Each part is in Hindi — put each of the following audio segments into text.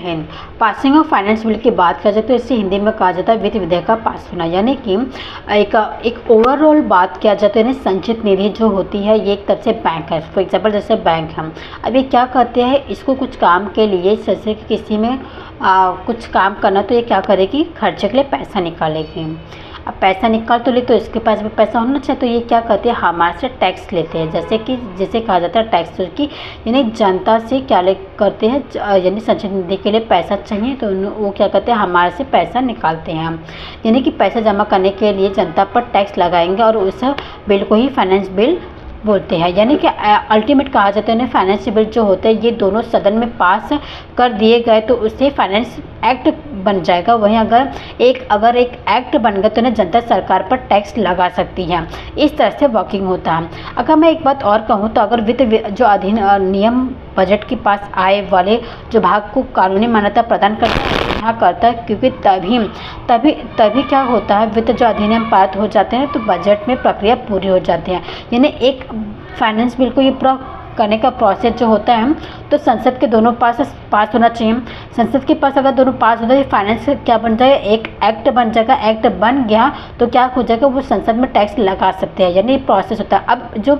Hind. Passing of finance bill की बात करें तो इसे हिंदी में कहा जाता है वित्त विधेयक का पास होना, यानी कि एक ओवरऑल बात किया जाता है। संचित निधि जो होती है ये एक तरह से बैंक है। फॉर एग्जाम्पल जैसे बैंक हम अब ये क्या करते हैं, इसको कुछ काम के लिए जैसे कि किसी में कुछ काम करना तो ये क्या करेगी, खर्चे के लिए पैसा निकालेगी। अब पैसा निकाल तो ले तो इसके पास भी पैसा होना चाहिए, तो ये क्या करते हैं, हमारे से टैक्स लेते हैं। जैसे कि जिसे कहा जाता है टैक्स, की यानी जनता से क्या करते हैं, यानी संचित निधि के लिए पैसा चाहिए तो वो क्या करते हैं, हमारे से पैसा निकालते हैं हम, यानी कि पैसा जमा करने के लिए जनता पर टैक्स लगाएंगे और उस बिल को ही फाइनेंस बिल बोलते हैं। यानी कि अल्टीमेट कहा जाता है फाइनेंस बिल जो होते हैं ये दोनों सदन में पास कर दिए गए तो उससे फाइनेंस एक्ट बन जाएगा। वहीं अगर एक एक्ट बन गया तो ना जनता सरकार पर टैक्स लगा सकती है। इस तरह से वर्किंग होता है। अगर मैं एक बात और कहूँ तो अगर वित्त जो नियम बजट के पास आए वाले जो भाग को कानूनी मान्यता प्रदान करता है, क्योंकि तभी क्या होता है, वित्त जो अधिनियम पारित हो जाते हैं तो बजट में प्रक्रिया पूरी हो जाती है। यानी एक फाइनेंस बिल को ये पूरा करने का प्रोसेस जो होता है तो संसद के दोनों पास होना चाहिए। संसद के पास अगर दोनों पास होता है फाइनेंस क्या बन जाएगा, एक एक्ट बन जाएगा। एक्ट बन गया तो क्या हो जाएगा, वो संसद में टैक्स लगा सकते हैं, यानी प्रोसेस होता है। अब जो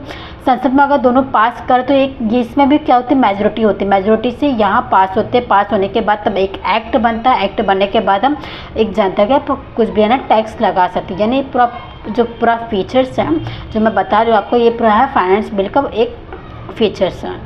संसद में अगर दोनों पास कर तो इसमें भी क्या होती है, मेजोरिटी होती है। मेजोरिटी से यहाँ पास होते, पास होने के बाद तब एक एक्ट बनता है। एक्ट बनने के बाद हम एक जनता का कुछ भी है ना टैक्स लगा सकते हैं। यानी पूरा फीचर्स है जो मैं बता रही हूँ आपको, ये पूरा है फाइनेंस बिल का एक फीचर्स हैं।